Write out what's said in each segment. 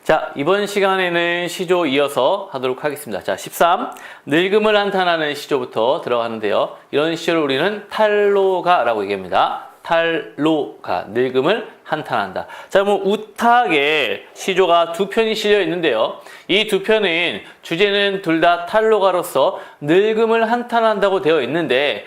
자, 이번 시간에는 시조 이어서 하도록 하겠습니다. 자, 13. 늙음을 한탄하는 시조부터 들어가는데요. 이런 시조를 우리는 탈로가라고 얘기합니다. 탈로가, 늙음을 한탄한다. 자, 우탁에 시조가 두 편이 실려 있는데요. 이 두 편은 주제는 둘 다 탈로가로서 늙음을 한탄한다고 되어 있는데,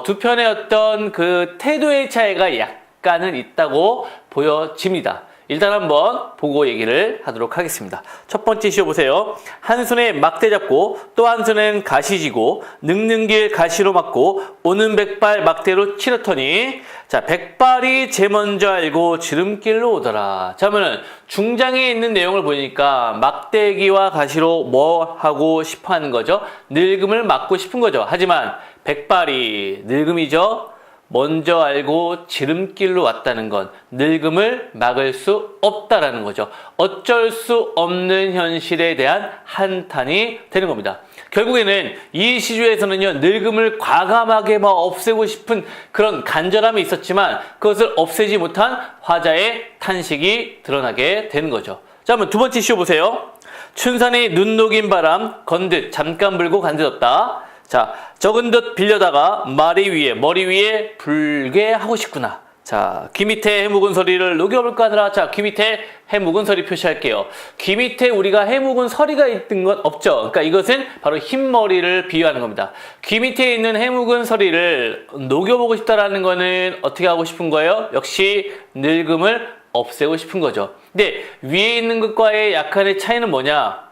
두 편의 어떤 그 태도의 차이가 약간은 있다고 보여집니다. 일단 한번 보고 얘기를 하도록 하겠습니다. 첫 번째 시조 보세요. 한 손에 막대 잡고 또 한 손엔 가시 쥐고 늙는 길 가시로 막고 오는 백발 막대로 치르더니 자, 백발이 제 먼저 알고 지름길로 오더라. 자, 그러면 중장에 있는 내용을 보니까 막대기와 가시로 뭐 하고 싶어 하는 거죠? 늙음을 막고 싶은 거죠. 하지만 백발이 늙음이죠. 먼저 알고 지름길로 왔다는 건 늙음을 막을 수 없다라는 거죠. 어쩔 수 없는 현실에 대한 한탄이 되는 겁니다. 결국에는 이 시조에서는요, 늙음을 과감하게 없애고 싶은 그런 간절함이 있었지만 그것을 없애지 못한 화자의 탄식이 드러나게 되는 거죠. 자, 한번 두 번째 시조 보세요. 춘산에 눈 녹인 바람 건듯 잠깐 불고 간듯없다. 자, 적은 듯 빌려다가 머리 위에 불게 하고 싶구나. 자, 귀 밑에 해묵은 서리를 녹여볼까 하느라. 자, 귀 밑에 해묵은 서리 표시할게요. 귀 밑에 우리가 해묵은 서리가 있던 건 없죠. 그러니까 이것은 바로 흰머리를 비유하는 겁니다. 귀 밑에 있는 해묵은 서리를 녹여보고 싶다라는 거는 어떻게 하고 싶은 거예요? 역시 늙음을 없애고 싶은 거죠. 근데 위에 있는 것과의 약간의 차이는 뭐냐?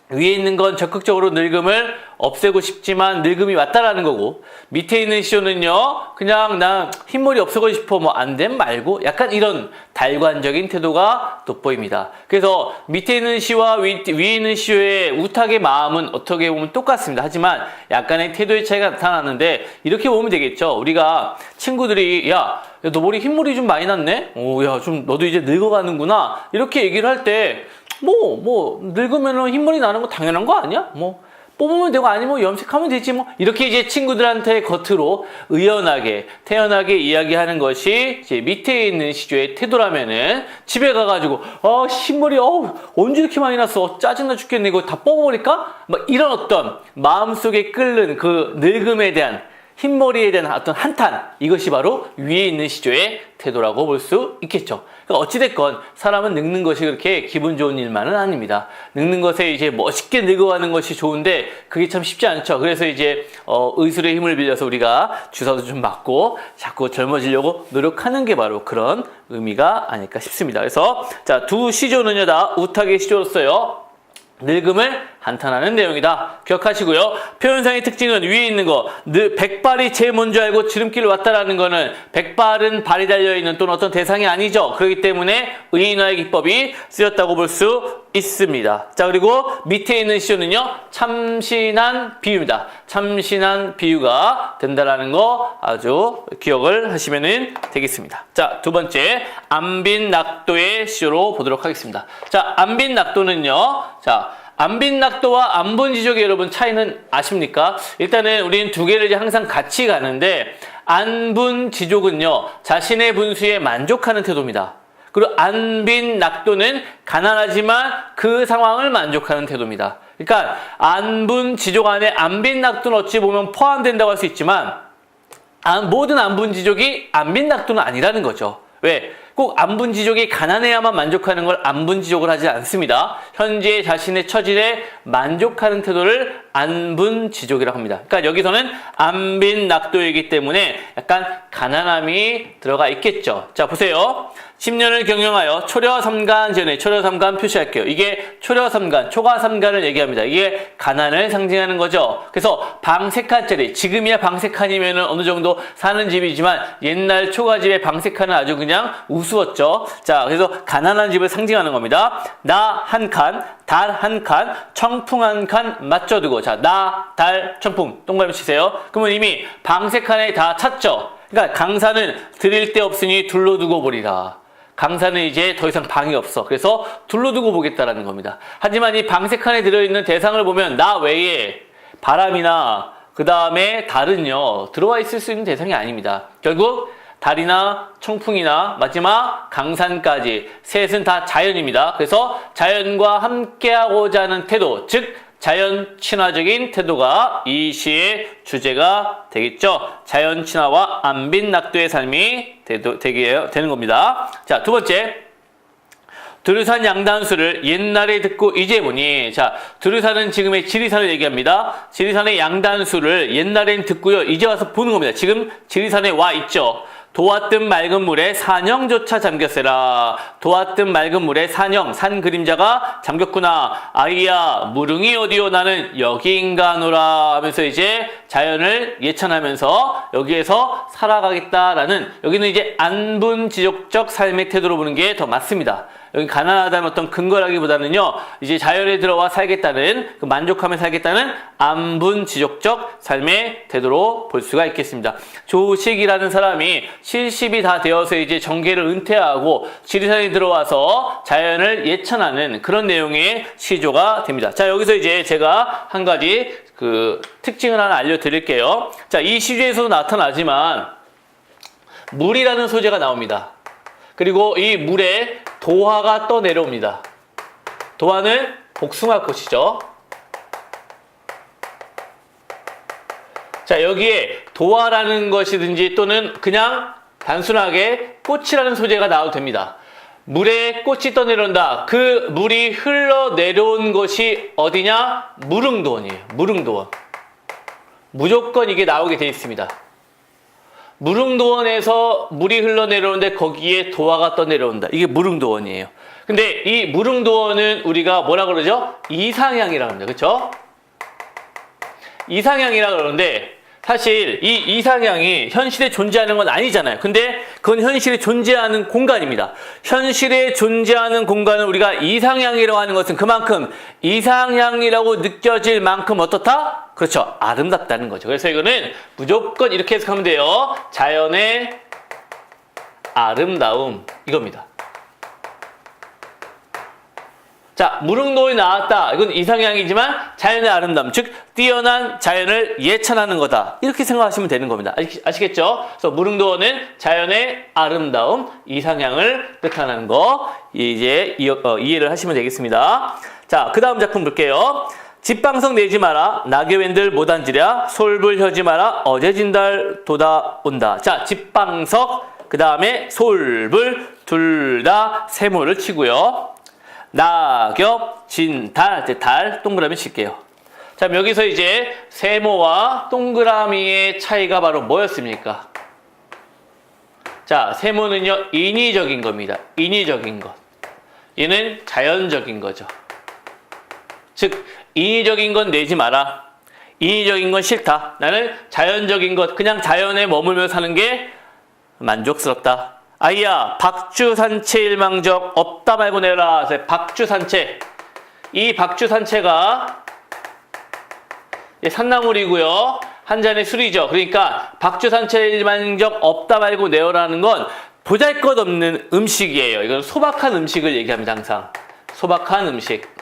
위에 있는 건 적극적으로 늙음을 없애고 싶지만 늙음이 왔다라는 거고, 밑에 있는 시조는요, 그냥 난 흰머리 없애고 싶어, 안 됨 말고 약간 이런 달관적인 태도가 돋보입니다. 그래서 밑에 있는 시와 위에 있는 시조의 우탁의 마음은 어떻게 보면 똑같습니다. 하지만 약간의 태도의 차이가 나타나는데 이렇게 보면 되겠죠. 우리가 친구들이 야, 너 머리 흰머리 좀 많이 났네? 야, 좀 너도 이제 늙어가는구나. 이렇게 얘기를 할 때 늙으면 흰머리 나는 거 당연한 거 아니야? 뽑으면 되고 아니면 염색하면 되지 이렇게 이제 친구들한테 겉으로 의연하게, 태연하게 이야기하는 것이 이제 밑에 있는 시조의 태도라면은 집에 가가지고, 흰머리, 언제 이렇게 많이 났어? 짜증나 죽겠네. 이거 다 뽑아버릴까? 이런 어떤 마음속에 끓는 그 늙음에 대한 흰머리에 대한 어떤 한탄, 이것이 바로 위에 있는 시조의 태도라고 볼 수 있겠죠. 그러니까 어찌됐건 사람은 늙는 것이 그렇게 기분 좋은 일만은 아닙니다. 늙는 것에 이제 멋있게 늙어가는 것이 좋은데 그게 참 쉽지 않죠. 그래서 이제 의술의 힘을 빌려서 우리가 주사도 좀 맞고 자꾸 젊어지려고 노력하는 게 바로 그런 의미가 아닐까 싶습니다. 그래서 자, 두 시조는요 다 우탁의 시조로서요 늙음을 한탄하는 내용이다. 기억하시고요. 표현상의 특징은 위에 있는 거, 백발이 제일 먼저 알고 지름길로 왔다라는 거는 백발은 발이 달려있는 또는 어떤 대상이 아니죠. 그렇기 때문에 의인화의 기법이 쓰였다고 볼 수 있습니다. 자, 그리고 밑에 있는 시조는요, 참신한 비유입니다. 참신한 비유가 된다라는 거 아주 기억을 하시면 되겠습니다. 자, 두 번째, 안빈낙도의 시조로 보도록 하겠습니다. 자, 안빈낙도는요, 안빈낙도와 안분지족의 여러분 차이는 아십니까? 일단은 우리는 두 개를 이제 항상 같이 가는데, 안분지족은요, 자신의 분수에 만족하는 태도입니다. 그리고 안빈낙도는 가난하지만 그 상황을 만족하는 태도입니다. 그러니까 안분지족 안에 안빈낙도는 어찌 보면 포함된다고 할 수 있지만 모든 안분지족이 안빈낙도는 아니라는 거죠. 왜? 꼭 안분지족이 가난해야만 만족하는 걸 안분지족을 하지 않습니다. 현재 자신의 처질에 만족하는 태도를 안분지족이라고 합니다. 그러니까 여기서는 안빈낙도이기 때문에 약간 가난함이 들어가 있겠죠. 자, 보세요. 10년을 경영하여 초려삼간 전에 초려삼간 표시할게요. 이게 초려삼간, 초가삼간을 얘기합니다. 이게 가난을 상징하는 거죠. 그래서 방 3칸짜리, 지금이야 방 3칸이면 어느 정도 사는 집이지만 옛날 초가집의 방 3칸은 아주 그냥 우스웠죠. 자, 그래서 가난한 집을 상징하는 겁니다. 나 한 칸, 달 한 칸, 청풍 한 칸 맞춰두고, 자, 나, 달, 청풍 동그라미 치세요. 그러면 이미 방 3칸에 다 찼죠. 그러니까 강사는 드릴 데 없으니 둘러두고 보리라. 강사는 이제 더 이상 방이 없어. 그래서 둘러두고 보겠다라는 겁니다. 하지만 이 방 3칸에 들어있는 대상을 보면 나 외에 바람이나 그 다음에 달은요 들어와 있을 수 있는 대상이 아닙니다. 결국 달이나 청풍이나 마지막 강산까지 셋은 다 자연입니다. 그래서 자연과 함께하고자 하는 태도, 즉 자연 친화적인 태도가 이 시의 주제가 되겠죠. 자연 친화와 안빈 낙도의 삶이 되는 겁니다. 자, 두 번째. 두루산 양단수를 옛날에 듣고 이제 보니, 자, 두루산은 지금의 지리산을 얘기합니다. 지리산의 양단수를 옛날엔 듣고요, 이제 와서 보는 겁니다. 지금 지리산에 와 있죠. 도왔던 맑은 물에 산형조차 잠겼으라. 도왔던 맑은 물에 산 그림자가 잠겼구나. 아이야, 무릉이 어디요? 나는 여기인가노라 하면서 이제 자연을 예찬하면서 여기에서 살아가겠다라는, 여기는 이제 안분지족적 삶의 태도로 보는 게 더 맞습니다. 여기 가난하다는 어떤 근거라기보다는요, 이제 자연에 들어와 살겠다는, 그 만족하며 살겠다는 안분지족적 삶의 태도로 볼 수가 있겠습니다. 조식이라는 사람이 70이 다 되어서 이제 정계를 은퇴하고 지리산에 들어와서 자연을 예찬하는 그런 내용의 시조가 됩니다. 자, 여기서 이제 제가 한 가지 그 특징을 하나 알려드릴게요. 자, 이 시조에서도 나타나지만 물이라는 소재가 나옵니다. 그리고 이 물에 도화가 떠내려옵니다. 도화는 복숭아꽃이죠. 자, 여기에 도화라는 것이든지 또는 그냥 단순하게 꽃이라는 소재가 나와도 됩니다. 물에 꽃이 떠내려온다. 그 물이 흘러내려온 것이 어디냐? 무릉도원이에요. 무릉도원. 무조건 이게 나오게 돼 있습니다. 무릉도원에서 물이 흘러내려오는데 거기에 도화가 떠내려온다. 이게 무릉도원이에요. 근데 이 무릉도원은 우리가 뭐라 그러죠? 이상향이라고 합니다. 그렇죠? 이상향이라고 그러는데 사실 이 이상향이 현실에 존재하는 건 아니잖아요. 근데 그건 현실에 존재하는 공간입니다. 현실에 존재하는 공간을 우리가 이상향이라고 하는 것은 그만큼 이상향이라고 느껴질 만큼 어떻다? 그렇죠. 아름답다는 거죠. 그래서 이거는 무조건 이렇게 해석하면 돼요. 자연의 아름다움, 이겁니다. 자, 무릉도원이 나왔다. 이건 이상향이지만 자연의 아름다움, 즉 뛰어난 자연을 예찬하는 거다. 이렇게 생각하시면 되는 겁니다. 아시겠죠? 그래서 무릉도원은 자연의 아름다움, 이상향을 뜻하는 거 이제 이해를 하시면 되겠습니다. 자, 그 다음 작품 볼게요. 집방석 내지 마라. 낙엽엔들 못 앉으랴. 솔불 혀지 마라. 어제 진달 도다 온다. 자, 집방석, 그 다음에 솔불, 둘 다 세모를 치고요. 낙엽, 진달, 달, 동그라미 칠게요. 자, 여기서 이제 세모와 동그라미의 차이가 바로 뭐였습니까? 자, 세모는요, 인위적인 겁니다. 인위적인 것. 얘는 자연적인 거죠. 즉, 인위적인 건 내지 마라. 인위적인 건 싫다. 나는 자연적인 것, 그냥 자연에 머물며 사는 게 만족스럽다. 아이야, 박주산채 일망적 없다 말고 내라. 박주산채. 이 박주산채가 산나물이고요. 한 잔의 술이죠. 그러니까 박주산채 일망적 없다 말고 내어라는 건 보잘것없는 음식이에요. 이건 소박한 음식을 얘기합니다. 항상. 소박한 음식.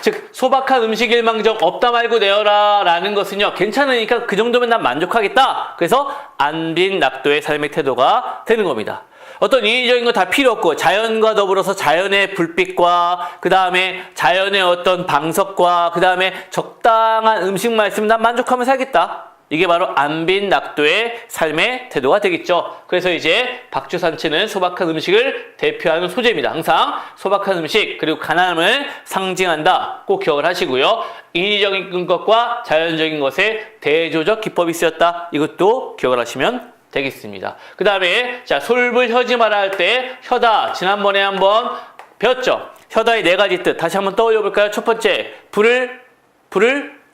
즉 소박한 음식 일망적 없다 말고 내어라 라는 것은요, 괜찮으니까 그 정도면 난 만족하겠다. 그래서 안빈 낙도의 삶의 태도가 되는 겁니다. 어떤 인위적인 거 다 필요 없고 자연과 더불어서 자연의 불빛과 그 다음에 자연의 어떤 방석과 그 다음에 적당한 음식만 있으면 난 만족하면 살겠다. 이게 바로 안빈 낙도의 삶의 태도가 되겠죠. 그래서 이제 박주산채는 소박한 음식을 대표하는 소재입니다. 항상 소박한 음식 그리고 가난함을 상징한다. 꼭 기억을 하시고요. 인위적인 것과 자연적인 것에 대조적 기법이 쓰였다. 이것도 기억을 하시면 되겠습니다. 그 다음에 자, 솔불 혀지 마라 할 때 혀다 지난번에 한번 배웠죠. 혀다의 네 가지 뜻 다시 한번 떠올려 볼까요? 첫 번째, 불을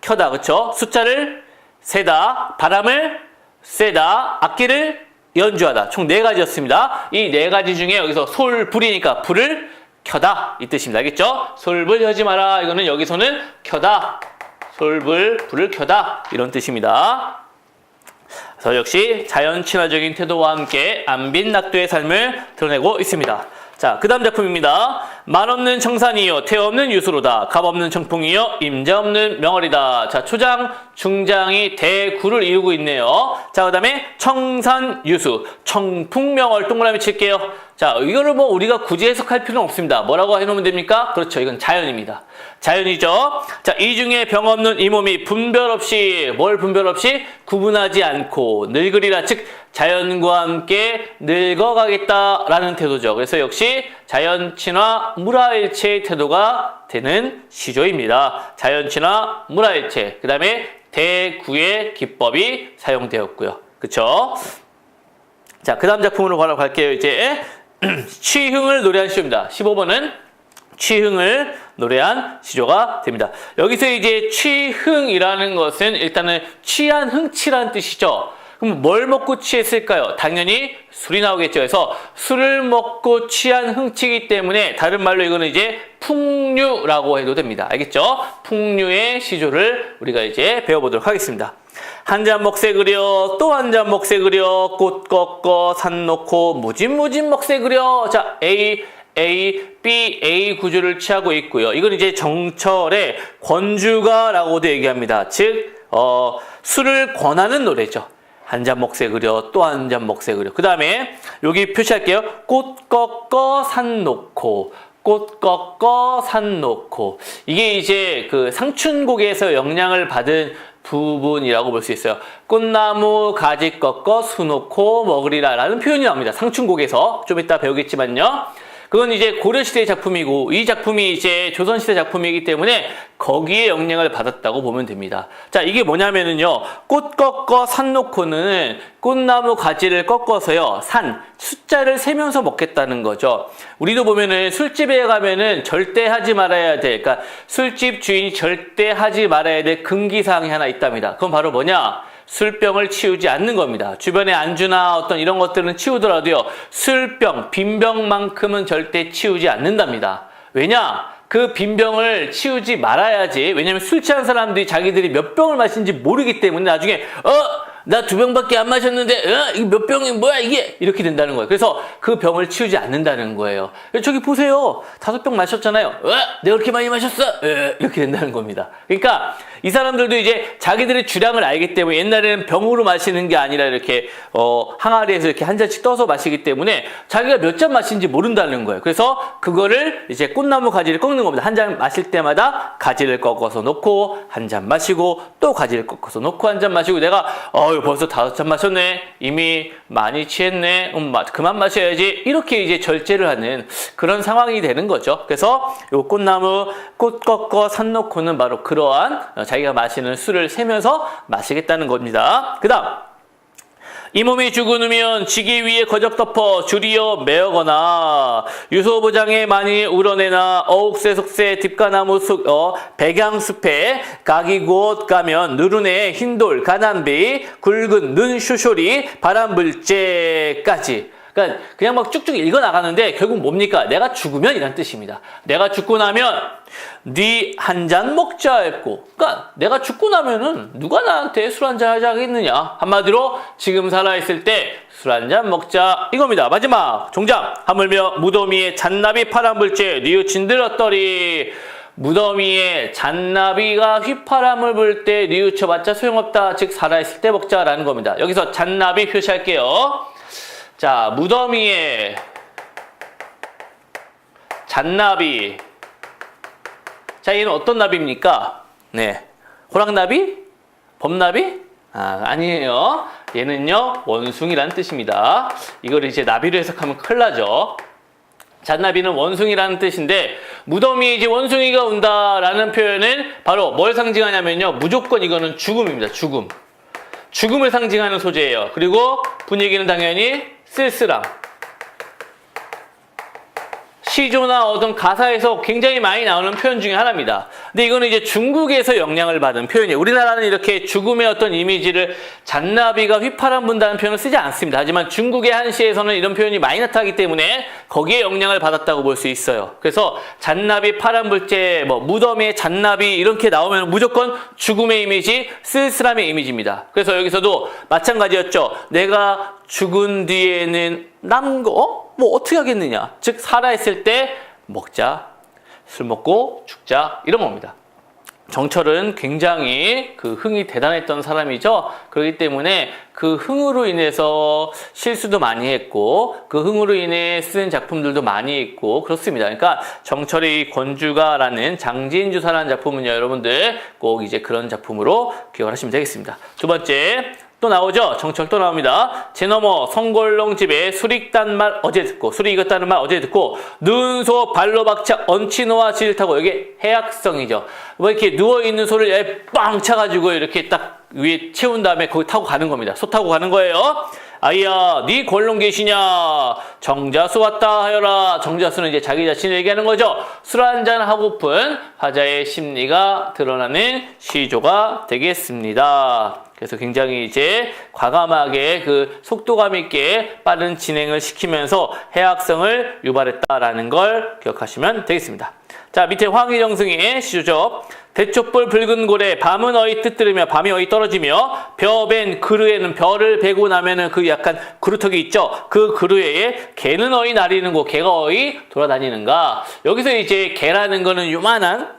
켜다. 그렇죠? 숫자를 세다, 바람을 쐬다, 악기를 연주하다. 총 네 가지였습니다. 이 네 가지 중에 여기서 솔, 불이니까 불을 켜다 이 뜻입니다. 알겠죠? 솔불 켜지 마라. 이거는 여기서는 켜다. 솔불, 불을 켜다 이런 뜻입니다. 그래서 역시 자연 친화적인 태도와 함께 안빈 낙도의 삶을 드러내고 있습니다. 자, 그 다음 작품입니다. 말 없는 청산이요, 태 없는 유수로다. 값 없는 청풍이요, 임자 없는 명월이다. 자, 초장, 중장이 대구를 이루고 있네요. 자, 그 다음에 청산, 유수, 청풍, 명월 동그라미 칠게요. 자, 이거를 뭐 우리가 굳이 해석할 필요는 없습니다. 뭐라고 해놓으면 됩니까? 그렇죠. 이건 자연입니다. 자연이죠. 자, 이 중에 병 없는 이 몸이 분별 없이, 뭘 분별 없이? 구분하지 않고 늙으리라. 즉, 자연과 함께 늙어가겠다라는 태도죠. 그래서 역시 자연 친화 무라일체의 태도가 되는 시조입니다. 자연 친화 무라일체. 그 다음에 대구의 기법이 사용되었고요. 그쵸? 자, 그 다음 작품으로 바로 갈게요. 이제 취흥을 노래한 시조입니다. 15번은 취흥을 노래한 시조가 됩니다. 여기서 이제 취흥이라는 것은 일단은 취한 흥치라는 뜻이죠. 그럼 뭘 먹고 취했을까요? 당연히 술이 나오겠죠. 그래서 술을 먹고 취한 흥치이기 때문에 다른 말로 이거는 이제 풍류라고 해도 됩니다. 알겠죠? 풍류의 시조를 우리가 이제 배워보도록 하겠습니다. 한 잔 먹새 그려, 또 한 잔 먹새 그려, 꽃 꺾어, 산 놓고, 무진 먹새 그려. 자, A, B, A 구조를 취하고 있고요. 이건 이제 정철의 권주가라고도 얘기합니다. 즉, 술을 권하는 노래죠. 한 잔 먹새 그려, 또 한 잔 먹새 그려. 그 다음에 여기 표시할게요. 꽃 꺾어, 산 놓고. 꽃 꺾어, 산 놓고. 이게 이제 그 상춘곡에서 영향을 받은 부분이라고 볼 수 있어요. 꽃나무 가지 꺾어 수 놓고 먹으리라 라는 표현이 나옵니다. 상춘곡에서. 좀 이따 배우겠지만요. 그건 이제 고려시대 작품이고 이 작품이 이제 조선시대 작품이기 때문에 거기에 영향을 받았다고 보면 됩니다. 자, 이게 뭐냐면은요. 꽃 꺾어 산 놓고는 꽃나무 가지를 꺾어서요. 산, 숫자를 세면서 먹겠다는 거죠. 우리도 보면은 술집에 가면은 절대 하지 말아야 될, 그러니까 술집 주인이 절대 하지 말아야 될 금기사항이 하나 있답니다. 그건 바로 뭐냐? 술병을 치우지 않는 겁니다. 주변에 안주나 어떤 이런 것들은 치우더라도요. 술병, 빈병만큼은 절대 치우지 않는답니다. 왜냐? 그 빈병을 치우지 말아야지. 왜냐면 술 취한 사람들이 자기들이 몇 병을 마신지 모르기 때문에 나중에 나 2병밖에 안 마셨는데 이게 몇 병이 뭐야 이게 이렇게 된다는 거예요. 그래서 그 병을 치우지 않는다는 거예요. 저기 보세요. 5병 마셨잖아요. 내가 그렇게 많이 마셨어? 이렇게 된다는 겁니다. 그러니까 이 사람들도 이제 자기들의 주량을 알기 때문에 옛날에는 병으로 마시는 게 아니라 이렇게 항아리에서 이렇게 한 잔씩 떠서 마시기 때문에 자기가 몇 잔 마신지 모른다는 거예요. 그래서 그거를 이제 꽃나무 가지를 꺾는 겁니다. 한 잔 마실 때마다 가지를 꺾어서 놓고 한 잔 마시고 또 가지를 꺾어서 놓고 한 잔 마시고 내가 벌써 5잔 마셨네. 이미 많이 취했네. 그만 마셔야지. 이렇게 이제 절제를 하는 그런 상황이 되는 거죠. 그래서 요 꽃나무 꽃 꺾어 산 놓고는 바로 그러한 자기가 마시는 술을 세면서 마시겠다는 겁니다. 그 다음 이 몸이 죽으면 지기 위에 거적 덮어 줄이어 매어거나 유소부장에 많이 우러내나 어옥새 속새 뒷가나무 백양숲에 각이 곧 가면 누르네 흰돌 가난비 굵은 눈 쇼쇼리 바람불재까지. 그러니까 그냥 막 쭉쭉 읽어 나가는데 결국 뭡니까? 내가 죽으면 이란 뜻입니다. 내가 죽고 나면 네 한 잔 먹자 했고, 그러니까 내가 죽고 나면은 누가 나한테 술 한 잔 하자 하겠느냐? 한마디로 지금 살아있을 때 술 한 잔 먹자 이겁니다. 마지막 종장 하물며 무더미에 잔나비 파란불재 뉘우친 들었더리. 무더미에 잔나비가 휘파람을 불 때 뉘우쳐봤자 소용없다. 즉 살아있을 때 먹자라는 겁니다. 여기서 잔나비 표시할게요. 자, 무더미에 잔나비. 자, 얘는 어떤 나비입니까? 네. 호랑나비? 범나비? 아니에요. 얘는요, 원숭이라는 뜻입니다. 이걸 이제 나비로 해석하면 큰일 나죠. 잔나비는 원숭이라는 뜻인데, 무더미에 이제 원숭이가 온다라는 표현은 바로 뭘 상징하냐면요, 무조건 이거는 죽음입니다. 죽음. 죽음을 상징하는 소재예요. 그리고 분위기는 당연히 쓸쓸함. 시조나 어떤 가사에서 굉장히 많이 나오는 표현 중에 하나입니다. 근데 이거는 이제 중국에서 영향을 받은 표현이에요. 우리나라는 이렇게 죽음의 어떤 이미지를 잔나비가 휘파람 분다는 표현을 쓰지 않습니다. 하지만 중국의 한 시에서는 이런 표현이 많이 나타나기 때문에 거기에 영향을 받았다고 볼 수 있어요. 그래서 잔나비 파란불재, 뭐 무덤에 잔나비 이렇게 나오면 무조건 죽음의 이미지, 쓸쓸함의 이미지입니다. 그래서 여기서도 마찬가지였죠. 내가 죽은 뒤에는 남은 거, 뭐 어떻게 하겠느냐. 즉 살아있을 때 먹자, 술 먹고 죽자 이런 겁니다. 정철은 굉장히 그 흥이 대단했던 사람이죠. 그렇기 때문에 그 흥으로 인해서 실수도 많이 했고 그 흥으로 인해 쓴 작품들도 많이 있고 그렇습니다. 그러니까 정철의 권주가라는 장진주사라는 작품은요, 여러분들 꼭 이제 그런 작품으로 기억을 하시면 되겠습니다. 두 번째, 또 나오죠. 정철 또 나옵니다. 제너머 성골롱 집에 술 익단 말 어제 듣고, 술이 익었다는 말 어제 듣고, 눈소 발로 박차 얹히노와 지를 타고, 이게 해악성이죠. 뭐 이렇게 누워있는 소를 빵 차가지고 이렇게 딱 위에 채운 다음에 거기 타고 가는 겁니다. 소 타고 가는 거예요. 아이야, 네 골롱 계시냐? 정자수 왔다 하여라. 정자수는 이제 자기 자신을 얘기하는 거죠. 술 한잔 하고픈 화자의 심리가 드러나는 시조가 되겠습니다. 그래서 굉장히 이제 과감하게 그 속도감 있게 빠른 진행을 시키면서 해악성을 유발했다라는 걸 기억하시면 되겠습니다. 자, 밑에 황희정승의 시조죠. 대촛불 붉은 고래 밤은 어이 뜨뜨르며 밤이 어이 떨어지며 벼벤 그루에는 벼를 베고 나면은 그 약간 그루터기 있죠. 그 그루에 개는 어이 나리는 고 개가 어이 돌아다니는가. 여기서 이제 개라는 거는 요만한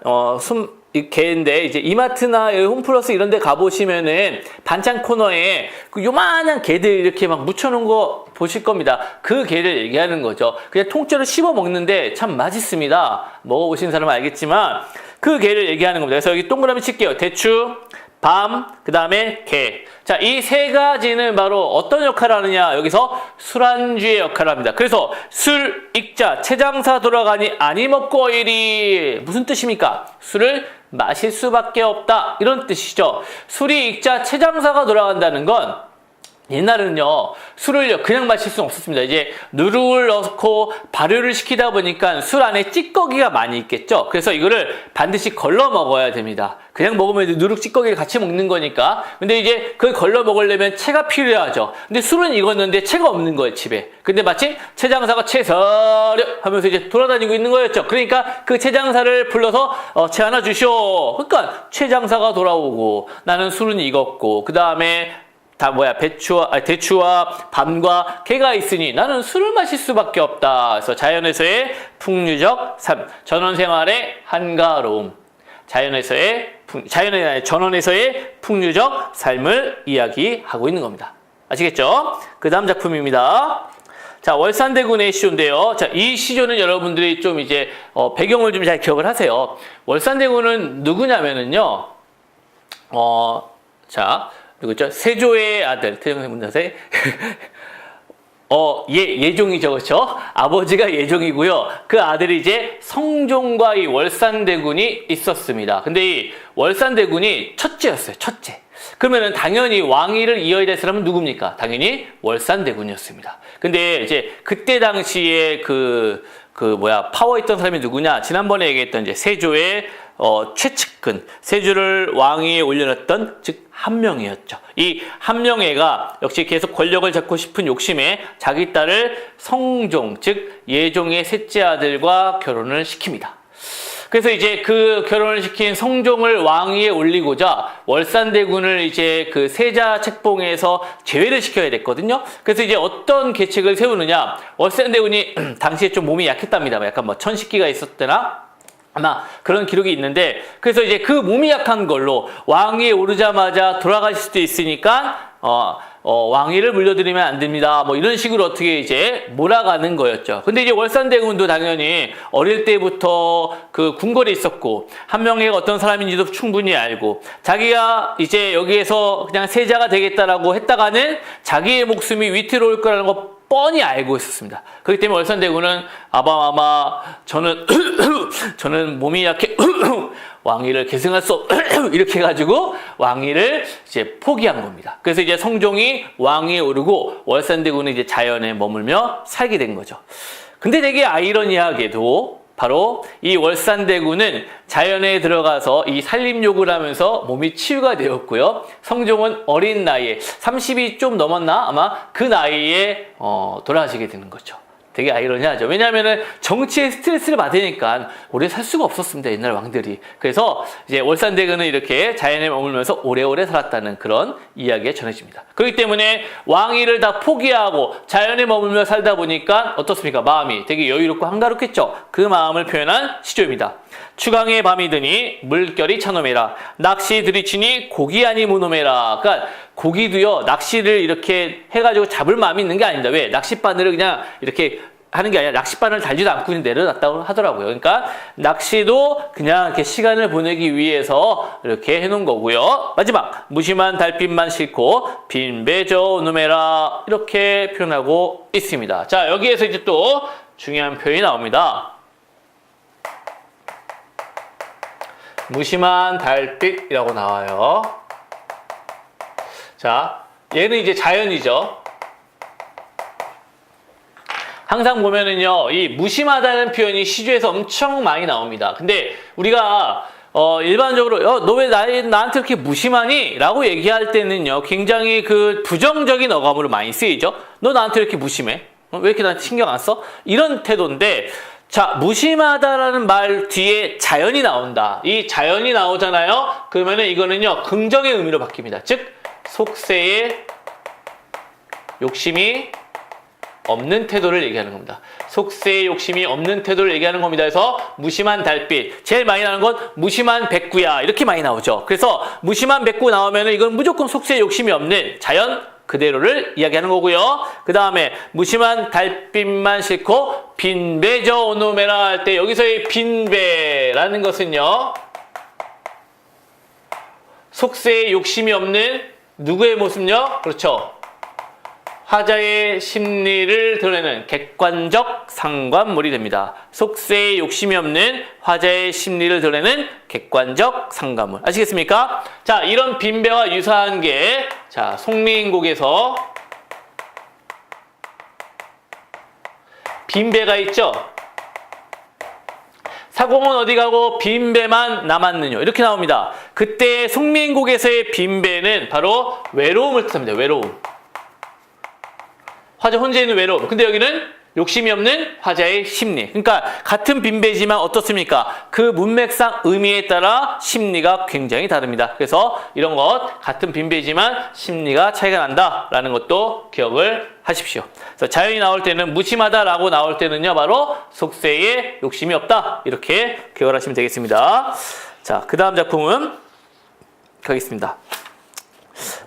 이 개인데, 이제 이마트나 홈플러스 이런 데 가보시면은 반찬 코너에 그 요만한 개들 이렇게 막 묻혀놓은 거 보실 겁니다. 그 개를 얘기하는 거죠. 그냥 통째로 씹어 먹는데 참 맛있습니다. 먹어보신 사람은 알겠지만 그 개를 얘기하는 겁니다. 그래서 여기 동그라미 칠게요. 대추, 밤, 그 다음에 개. 자, 이 세 가지는 바로 어떤 역할을 하느냐. 여기서 술안주의 역할을 합니다. 그래서 술, 익자, 채장사 돌아가니 아니 먹고 이리. 무슨 뜻입니까? 술을 마실 수밖에 없다. 이런 뜻이죠. 술이 익자, 채장사가 돌아간다는 건 옛날에는요, 술을 그냥 마실 수는 없었습니다. 이제 누룩을 넣고 발효를 시키다 보니까 술 안에 찌꺼기가 많이 있겠죠. 그래서 이거를 반드시 걸러 먹어야 됩니다. 그냥 먹으면 누룩 찌꺼기를 같이 먹는 거니까. 근데 이제 그걸 걸러 먹으려면 채가 필요하죠. 근데 술은 익었는데 채가 없는 거예요, 집에. 근데 마침 채장사가 채서려 하면서 이제 돌아다니고 있는 거였죠. 그러니까 그 채장사를 불러서 채 하나 주시오. 그러니까 채장사가 돌아오고 나는 술은 익었고 그 다음에 대추와 밤과 개가 있으니 나는 술을 마실 수밖에 없다. 그래서 자연에서의 풍류적 삶, 전원생활의 한가로움, 전원에서의 풍류적 삶을 이야기하고 있는 겁니다. 아시겠죠? 그 다음 작품입니다. 자, 월산대군의 시조인데요. 자, 이 시조는 여러분들이 좀 이제 배경을 좀 잘 기억을 하세요. 월산대군은 누구냐면은요. 누구죠? 세조의 아들, 태종문자세. 예종이죠, 그렇죠? 아버지가 예종이고요. 그 아들이 이제 성종과 이 월산대군이 있었습니다. 근데 이 월산대군이 첫째였어요, 첫째. 그러면은 당연히 왕위를 이어야 될 사람은 누굽니까? 당연히 월산대군이었습니다. 근데 이제 그때 당시에 파워 있던 사람이 누구냐? 지난번에 얘기했던 이제 세조의 최측근, 세조를 왕위에 올려놨던 즉 한명회였죠. 이 한명회가 역시 계속 권력을 잡고 싶은 욕심에 자기 딸을 성종, 즉 예종의 셋째 아들과 결혼을 시킵니다. 그래서 이제 그 결혼을 시킨 성종을 왕위에 올리고자 월산대군을 이제 그 세자 책봉에서 제외를 시켜야 됐거든요. 그래서 이제 어떤 계책을 세우느냐. 월산대군이 당시에 좀 몸이 약했답니다. 약간 천식기가 있었대나? 아마 그런 기록이 있는데, 그래서 이제 그 몸이 약한 걸로 왕위에 오르자마자 돌아가실 수도 있으니까 왕위를 물려드리면 안 됩니다. 이런 식으로 어떻게 이제 몰아가는 거였죠. 근데 이제 월산대군도 당연히 어릴 때부터 그 궁궐에 있었고 한명회가 어떤 사람인지도 충분히 알고 자기가 이제 여기에서 그냥 세자가 되겠다라고 했다가는 자기의 목숨이 위태로울 거라는 거 뻔히 알고 있었습니다. 그렇기 때문에 월산대군은 아마 저는 몸이 약해 왕위를 계승할 수 이렇게 해가지고 왕위를 이제 포기한 겁니다. 그래서 이제 성종이 왕위에 오르고 월산대군은 이제 자연에 머물며 살게 된 거죠. 근데 되게 아이러니하게도 바로 이 월산대군은 자연에 들어가서 이 산림욕을 하면서 몸이 치유가 되었고요. 성종은 어린 나이에 30이 좀 넘었나? 아마 그 나이에 돌아가시게 되는 거죠. 되게 아이러니하죠. 왜냐하면은 정치에 스트레스를 받으니까 오래 살 수가 없었습니다. 옛날 왕들이. 그래서 이제 월산대군은 이렇게 자연에 머물면서 오래오래 살았다는 그런 이야기가 전해집니다. 그렇기 때문에 왕위를 다 포기하고 자연에 머물며 살다 보니까 어떻습니까? 마음이 되게 여유롭고 한가롭겠죠. 그 마음을 표현한 시조입니다. 추강의 밤이 드니 물결이 차노매라. 낚시 들이치니 고기 아니 무노매라. 그러니까 고기도요, 낚시를 이렇게 해가지고 잡을 마음이 있는 게 아닙니다. 왜? 낚싯바늘을 그냥 이렇게 하는 게 아니라 낚싯바늘을 달지도 않고 그냥 내려놨다고 하더라고요. 그러니까 낚시도 그냥 이렇게 시간을 보내기 위해서 이렇게 해놓은 거고요. 마지막, 무심한 달빛만 싣고 빈배저 누메라. 이렇게 표현하고 있습니다. 자, 여기에서 이제 또 중요한 표현이 나옵니다. 무심한 달빛이라고 나와요. 자, 얘는 이제 자연이죠. 항상 보면은요, 이 무심하다는 표현이 시조에서 엄청 많이 나옵니다. 근데 우리가 일반적으로 너 왜 나한테 이렇게 무심하니? 라고 얘기할 때는요, 굉장히 그 부정적인 어감으로 많이 쓰이죠. 너 나한테 이렇게 무심해? 왜 이렇게 나한테 신경 안 써? 이런 태도인데, 자, 무심하다라는 말 뒤에 자연이 나온다. 이 자연이 나오잖아요. 그러면은 이거는요, 긍정의 의미로 바뀝니다. 즉, 속세에 욕심이 없는 태도를 얘기하는 겁니다. 속세에 욕심이 없는 태도를 얘기하는 겁니다. 그래서 무심한 달빛, 제일 많이 나오는 건 무심한 백구야, 이렇게 많이 나오죠. 그래서 무심한 백구 나오면은 이건 무조건 속세에 욕심이 없는 자연 그대로를 이야기하는 거고요. 그 다음에 무심한 달빛만 싣고 빈배저 오노메라 할 때 여기서의 빈배라는 것은요, 속세에 욕심이 없는 누구의 모습요? 그렇죠. 화자의 심리를 드러내는 객관적 상관물이 됩니다. 속세에 욕심이 없는 화자의 심리를 드러내는 객관적 상관물. 아시겠습니까? 자, 이런 빈배와 유사한 게, 자, 송리인곡에서 빈배가 있죠? 사공은 어디 가고 빈배만 남았느냐, 이렇게 나옵니다. 그때 송리인곡에서의 빈배는 바로 외로움을 뜻합니다. 외로움. 화자 혼자 있는 외로움. 근데 여기는 욕심이 없는 화자의 심리. 그러니까 같은 빈배지만 어떻습니까? 그 문맥상 의미에 따라 심리가 굉장히 다릅니다. 그래서 이런 것, 같은 빈배지만 심리가 차이가 난다라는 것도 기억을 하십시오. 그래서 자연이 나올 때는 무심하다라고 나올 때는요, 바로 속세에 욕심이 없다, 이렇게 기억을 하시면 되겠습니다. 자, 그 다음 작품은 가겠습니다.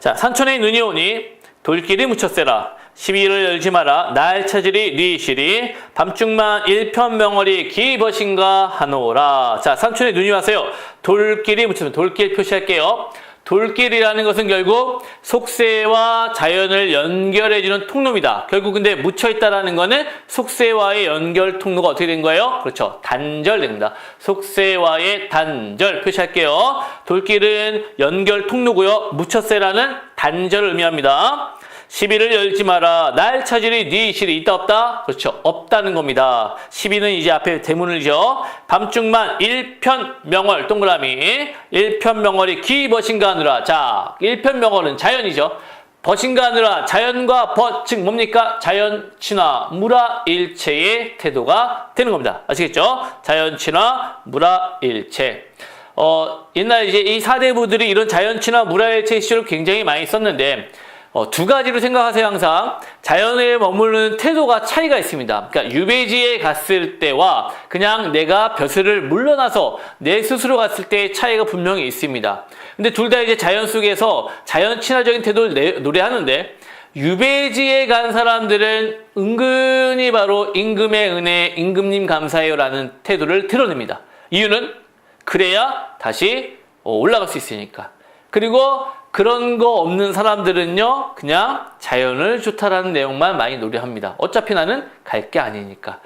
자, 산천에 눈이 오니 돌길이 묻혔세라. 시비를 열지 마라. 날 찾으리 네 시리. 밤중만 일편명월이 기벗인가 하노라. 자, 산천에 눈이 왔어요. 돌길이 묻혔습니다. 돌길 표시할게요. 돌길이라는 것은 결국 속세와 자연을 연결해주는 통로입니다. 결국 근데 묻혀있다라는 거는 속세와의 연결 통로가 어떻게 된 거예요? 그렇죠. 단절됩니다. 속세와의 단절 표시할게요. 돌길은 연결 통로고요. 묻혔세라는 단절을 의미합니다. 시비를 열지 마라. 날 찾으리 네 실이 있다 없다? 그렇죠. 없다는 겁니다. 시비는 이제 앞에 대문을죠. 밤중만 일편명월 동그라미. 일편명월이 기벗인가 하느라. 자, 일편명월은 자연이죠. 벗인가 하느라. 자연과 벗, 즉 뭡니까? 자연 친화 무라일체의 태도가 되는 겁니다. 아시겠죠? 자연 친화 무라일체. 옛날 이제 이 사대부들이 이런 자연 친화 무라일체 시를 굉장히 많이 썼는데, 두 가지로 생각하세요. 항상 자연에 머무르는 태도가 차이가 있습니다. 그러니까 유배지에 갔을 때와 그냥 내가 벼슬을 물러나서 내 스스로 갔을 때의 차이가 분명히 있습니다. 근데 둘 다 이제 자연 속에서 자연 친화적인 태도를 노래하는데, 유배지에 간 사람들은 은근히 바로 임금의 은혜, 임금님 감사해요라는 태도를 드러냅니다. 이유는 그래야 다시 올라갈 수 있으니까. 그리고 그런 거 없는 사람들은요, 그냥 자연을 좋다라는 내용만 많이 노래합니다. 어차피 나는 갈 게 아니니까.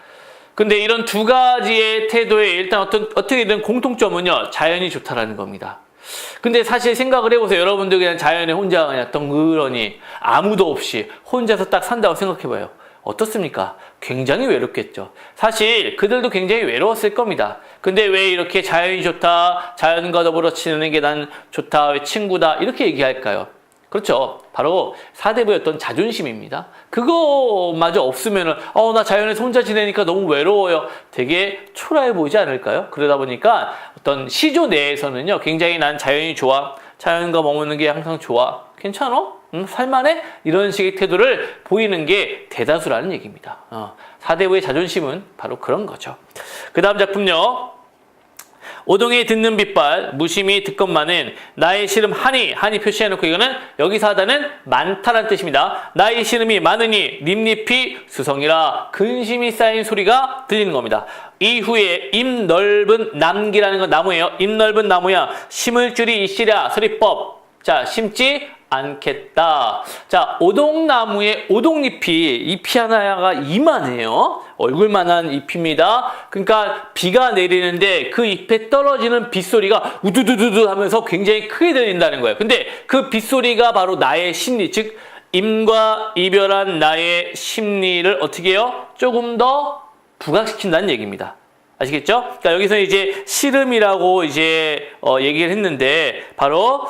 근데 이런 두 가지의 태도에 일단 어떻게든 공통점은요, 자연이 좋다라는 겁니다. 근데 사실 생각을 해보세요. 여러분들 그냥 자연에 혼자 그냥 덩그러니 아무도 없이 혼자서 딱 산다고 생각해봐요. 어떻습니까? 굉장히 외롭겠죠. 사실 그들도 굉장히 외로웠을 겁니다. 근데 왜 이렇게 자연이 좋다, 자연과 더불어 지내는 게 난 좋다, 왜 친구다 이렇게 얘기할까요? 그렇죠. 바로 사대부의 어떤 자존심입니다. 그거마저 없으면은 나 자연에서 혼자 지내니까 너무 외로워요. 되게 초라해 보이지 않을까요? 그러다 보니까 어떤 시조 내에서는요, 굉장히 난 자연이 좋아, 자연과 머무는 게 항상 좋아, 괜찮아? 살만해? 이런 식의 태도를 보이는 게 대다수라는 얘기입니다. 사대부의 자존심은 바로 그런 거죠. 그 다음 작품요. 오동이 듣는 빛발, 무심히 듣건만은 나의 시름 하니 표시해놓고 이거는 여기서 하다는 많다라는 뜻입니다. 나의 시름이 많으니 립립이 수성이라 근심이 쌓인 소리가 들리는 겁니다. 이후에 잎 넓은 남기라는 건 나무예요. 잎 넓은 나무야 심을 줄이 있으랴 서리법. 자, 심지 않겠다. 자, 오동나무의 오동잎이 잎이 하나가 이만해요. 얼굴만한 잎입니다. 그러니까 비가 내리는데 그 잎에 떨어지는 빗소리가 우두두두두 하면서 굉장히 크게 들린다는 거예요. 근데 그 빗소리가 바로 나의 심리, 즉 임과 이별한 나의 심리를 어떻게 해요? 조금 더 부각시킨다는 얘기입니다. 아시겠죠? 그러니까 여기서 이제 시름이라고 이제 얘기를 했는데 바로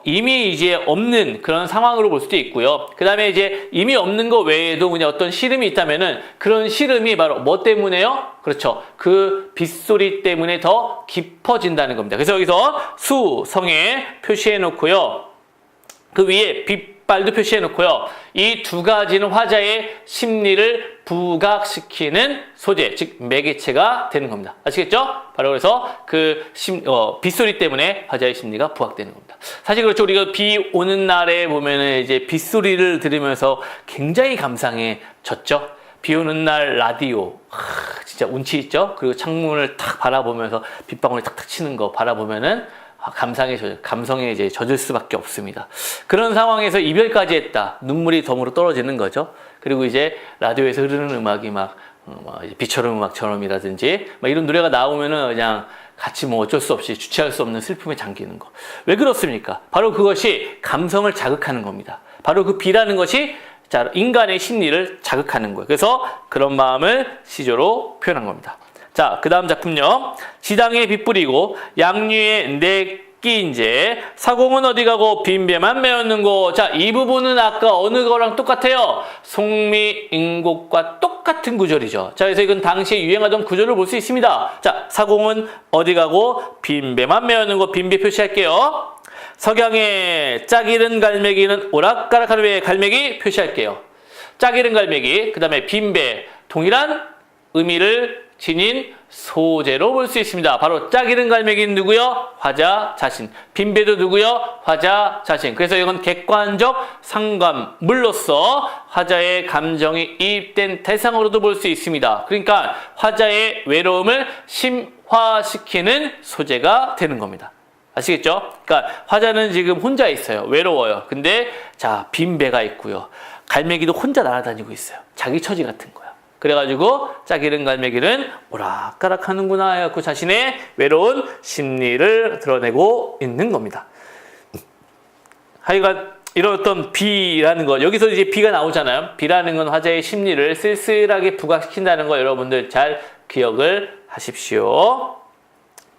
이미 이제 없는 그런 상황으로 볼 수도 있고요. 그 다음에 이제 이미 없는 거 외에도 그냥 어떤 시름이 있다면은 그런 시름이 바로 뭐 때문에요? 그렇죠. 그 빗소리 때문에 더 깊어진다는 겁니다. 그래서 여기서 수, 성에 표시해 놓고요. 그 위에 빛발도 표시해 놓고요. 이 두 가지는 화자의 심리를 부각시키는 소재, 즉 매개체가 되는 겁니다. 아시겠죠? 바로 그래서 그 빗소리 때문에 화자의 심리가 부각되는 겁니다. 사실 그렇죠. 우리가 비 오는 날에 보면은 이제 빗소리를 들으면서 굉장히 감상해졌죠. 비 오는 날 라디오, 진짜 운치 있죠? 그리고 창문을 탁 바라보면서 빗방울이 탁탁 치는 거 바라보면은 감성에 이제 젖을 수밖에 없습니다. 그런 상황에서 이별까지 했다. 눈물이 덤으로 떨어지는 거죠. 그리고 이제 라디오에서 흐르는 음악이 비처럼 음악처럼이라든지 이런 노래가 나오면은 그냥 같이 어쩔 수 없이 주체할 수 없는 슬픔에 잠기는 거. 왜 그렇습니까? 바로 그것이 감성을 자극하는 겁니다. 바로 그 비라는 것이 인간의 심리를 자극하는 거예요. 그래서 그런 마음을 시조로 표현한 겁니다. 자, 그 다음 작품요. 지당에 빛 뿌리고 양류에 내끼인제 사공은 어디 가고 빈배만 메었는고. 자, 이 부분은 아까 어느 거랑 똑같아요? 송미인곡과 똑같은 구절이죠. 자, 그래서 이건 당시에 유행하던 구절을 볼 수 있습니다. 자, 사공은 어디 가고 빈배만 메었는고. 빈배 표시할게요. 석양에 짝이른 갈매기는 오락가락하는 왜 갈매기 표시할게요. 짝이른 갈매기, 그 다음에 빈배, 동일한 의미를 지닌 소재로 볼 수 있습니다. 바로 짝이른 갈매기는 누구요? 화자 자신. 빈배도 누구요? 화자 자신. 그래서 이건 객관적 상관물로서 화자의 감정이 이입된 대상으로도 볼 수 있습니다. 그러니까 화자의 외로움을 심화시키는 소재가 되는 겁니다. 아시겠죠? 그러니까 화자는 지금 혼자 있어요. 외로워요. 근데 자, 빈배가 있고요. 갈매기도 혼자 날아다니고 있어요. 자기 처지 같은 거야. 그래가지고 짝이른 갈매기는 오락가락하는구나 해갖고 자신의 외로운 심리를 드러내고 있는 겁니다. 하여간 이런 어떤 비라는 거, 여기서 이제 비가 나오잖아요. 비라는 건 화자의 심리를 쓸쓸하게 부각시킨다는 거 여러분들 잘 기억을 하십시오.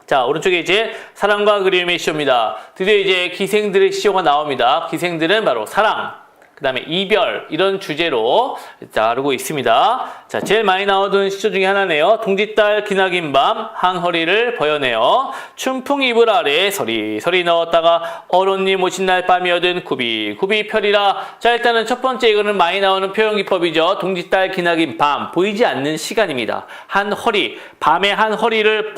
자, 오른쪽에 이제 사랑과 그리움의 시조입니다. 드디어 이제 기생들의 시조가 나옵니다. 기생들은 바로 사랑, 그 다음에 이별, 이런 주제로 다루고 있습니다. 자, 제일 많이 나오던 시조 중에 하나네요. 동짓달 기나긴 밤, 한 허리를 버여내어 춘풍 이불 아래 서리서리 넣었다가 어른님 오신 날 밤이어든 굽이굽이 펴리라. 자, 일단은 첫 번째 이거는 많이 나오는 표현 기법이죠. 동짓달 기나긴 밤, 보이지 않는 시간입니다. 한 허리, 밤에 한 허리를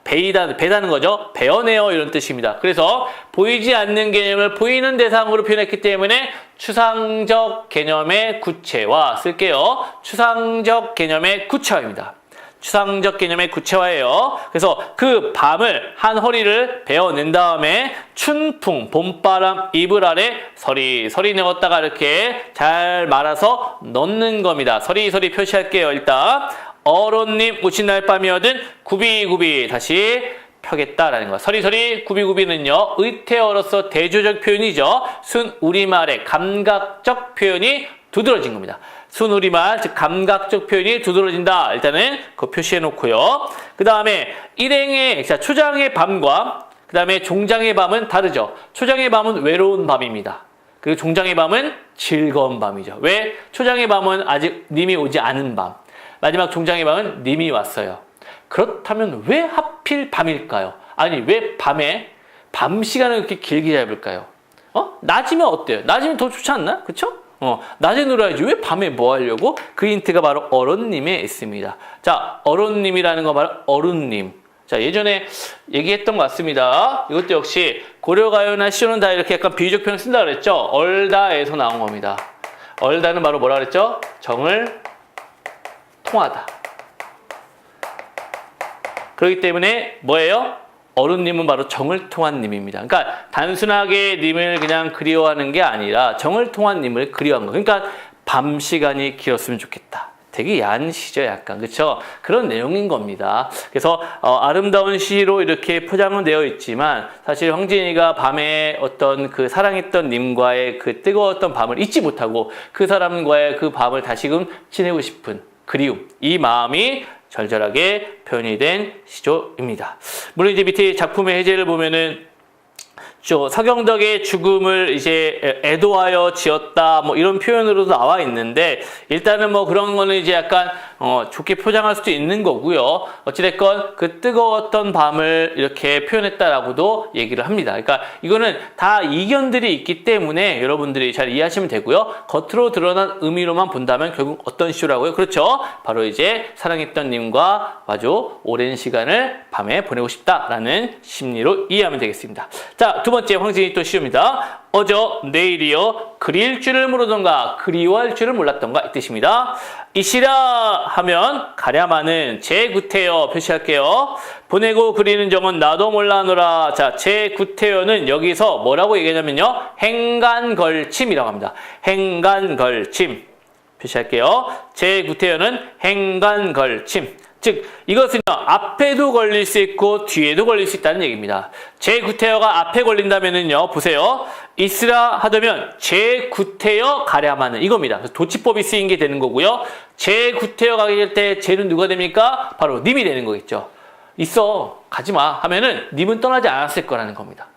베다는 거죠. 베어내어 이런 뜻입니다. 그래서 보이지 않는 개념을 보이는 대상으로 표현했기 때문에 추상적 개념의 구체화 쓸게요. 추상적 개념의 구체화입니다. 추상적 개념의 구체화예요. 그래서 그 밤을 한 허리를 베어낸 다음에 춘풍, 봄바람 이불 아래 서리서리 넣었다가 이렇게 잘 말아서 넣는 겁니다. 서리서리 표시할게요. 일단 어른님 오신 날 밤이어든 굽이굽이 다시 펴겠다라는 거. 서리서리 굽이굽이는요. 의태어로서 대조적 표현이죠. 순 우리말의 감각적 표현이 두드러진 겁니다. 순우리말, 즉 감각적 표현이 두드러진다. 일단은 그거 표시해 놓고요. 그 다음에 일행의, 자, 초장의 밤과 그 다음에 종장의 밤은 다르죠. 초장의 밤은 외로운 밤입니다. 그리고 종장의 밤은 즐거운 밤이죠. 왜? 초장의 밤은 아직 님이 오지 않은 밤. 마지막 종장의 밤은 님이 왔어요. 그렇다면 왜 하필 밤일까요? 아니, 왜 밤 시간을 그렇게 길게 잡을까요? 낮이면 어때요? 낮이면 더 좋지 않나? 그쵸? 낮에 놀아야지. 왜 밤에 뭐 하려고? 그 힌트가 바로 어른님에 있습니다. 자, 어른님이라는 건 바로 어른님. 자, 예전에 얘기했던 것 같습니다. 이것도 역시 고려가요나 시조는 다 이렇게 약간 비유적 표현 쓴다 그랬죠? 얼다에서 나온 겁니다. 얼다는 바로 뭐라 그랬죠? 정을 통하다. 그렇기 때문에 뭐예요? 어른님은 바로 정을 통한 님입니다. 그러니까 단순하게 님을 그냥 그리워하는 게 아니라 정을 통한 님을 그리워한 거. 그러니까 밤 시간이 길었으면 좋겠다. 되게 야한 시죠, 약간. 그쵸? 그런 내용인 겁니다. 그래서 아름다운 시로 이렇게 포장은 되어 있지만 사실 황진이가 밤에 어떤 그 사랑했던 님과의 그 뜨거웠던 밤을 잊지 못하고 그 사람과의 그 밤을 다시금 지내고 싶은 그리움, 이 마음이 절절하게 표현이 된 시조입니다. 물론 이제 밑에 작품의 해제를 보면은 서경덕의 죽음을 이제 애도하여 지었다, 뭐 이런 표현으로도 나와 있는데, 일단은 뭐 그런 거는 이제 약간 좋게 포장할 수도 있는 거고요. 어찌됐건 그 뜨거웠던 밤을 이렇게 표현했다라고도 얘기를 합니다. 그러니까 이거는 다 이견들이 있기 때문에 여러분들이 잘 이해하시면 되고요. 겉으로 드러난 의미로만 본다면 결국 어떤 시조라고요? 그렇죠. 바로 이제 사랑했던 님과 아주 오랜 시간을 밤에 보내고 싶다라는 심리로 이해하면 되겠습니다. 자, 두 번째 황진이 또 시조입니다. 어저 내일이여 그리울 줄을 모르던가 그리워할 줄을 몰랐던가 이 뜻입니다. 이시라 하면 가랴마는 제구태여 표시할게요. 보내고 그리는 정은 나도 몰라노라. 자, 제구태여는 여기서 뭐라고 얘기하냐면요, 행간걸침이라고 합니다. 행간걸침 표시할게요. 제구태여는 행간걸침. 즉 이것은요, 앞에도 걸릴 수 있고 뒤에도 걸릴 수 있다는 얘기입니다. 제구태여가 앞에 걸린다면은요, 보세요. 있으라 하다면 제구태여 가랴마는 이겁니다. 그래서 도치법이 쓰인 게 되는 거고요. 제구태여가 될 때 제는 누가 됩니까? 바로 님이 되는 거겠죠. 있어, 가지마 하면은 님은 떠나지 않았을 거라는 겁니다.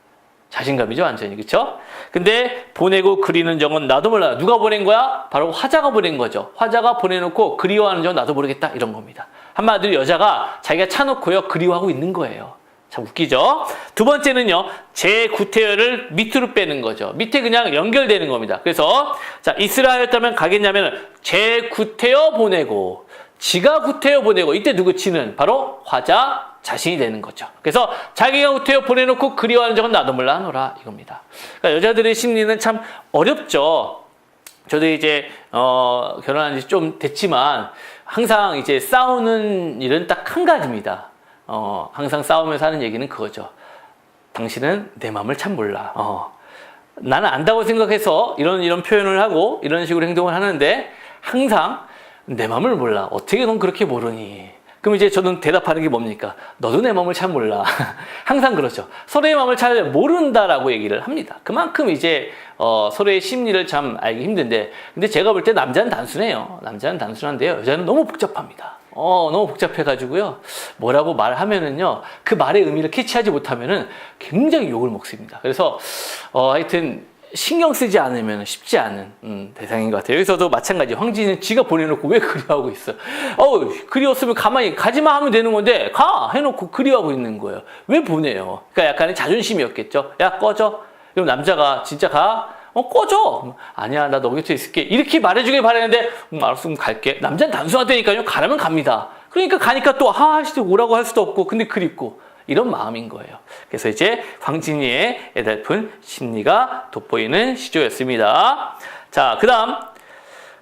자신감이죠, 완전히. 그쵸? 근데 보내고 그리는 정은 나도 몰라. 누가 보낸 거야? 바로 화자가 보낸 거죠. 화자가 보내놓고 그리워하는 정은 나도 모르겠다, 이런 겁니다. 한마디로 여자가 자기가 차놓고요, 그리워하고 있는 거예요. 참 웃기죠? 두 번째는요, 제구태여를 밑으로 빼는 거죠. 밑에 그냥 연결되는 겁니다. 그래서 자, 있으라 하였다면 가겠냐면 제구태여 보내고, 지가 구태여 보내고, 이때 누구 지는? 바로 화자 자신이 되는 거죠. 그래서 자기가 구태여 보내놓고 그리워하는 적은 나도 몰라 하노라, 이겁니다. 그러니까 여자들의 심리는 참 어렵죠. 저도 이제 결혼한 지 좀 됐지만 항상 이제 싸우는 일은 딱 한 가지입니다. 항상 싸우면서 하는 얘기는 그거죠. 당신은 내 마음을 참 몰라. 나는 안다고 생각해서 이런 표현을 하고 이런 식으로 행동을 하는데 항상 내 마음을 몰라. 어떻게 넌 그렇게 모르니? 그럼 이제 저는 대답하는 게 뭡니까? 너도 내 마음을 잘 몰라. 항상 그렇죠. 서로의 마음을 잘 모른다라고 얘기를 합니다. 그만큼 이제 서로의 심리를 참 알기 힘든데, 근데 제가 볼 때 남자는 단순해요. 남자는 단순한데요, 여자는 너무 복잡합니다. 너무 복잡해가지고요, 뭐라고 말하면은요, 그 말의 의미를 캐치하지 못하면은 굉장히 욕을 먹습니다. 그래서 하여튼 신경 쓰지 않으면 쉽지 않은 대상인 것 같아요. 여기서도 마찬가지. 황진이는 지가 보내놓고 왜 그리워하고 있어? 그리웠으면 가만히 가지마 하면 되는 건데 가! 해놓고 그리워하고 있는 거예요. 왜 보내요? 그러니까 약간의 자존심이었겠죠. 야, 꺼져. 그럼 남자가 진짜 가? 꺼져. 아니야, 나 너 곁에 있을게. 이렇게 말해주길 바라는데 알았어, 그럼 갈게. 남자는 단순하다니까요. 가라면 갑니다. 그러니까 가니까 또 오라고 할 수도 없고, 근데 그립고, 이런 마음인 거예요. 그래서 이제 황진이의 애달픈 심리가 돋보이는 시조였습니다. 자, 그 다음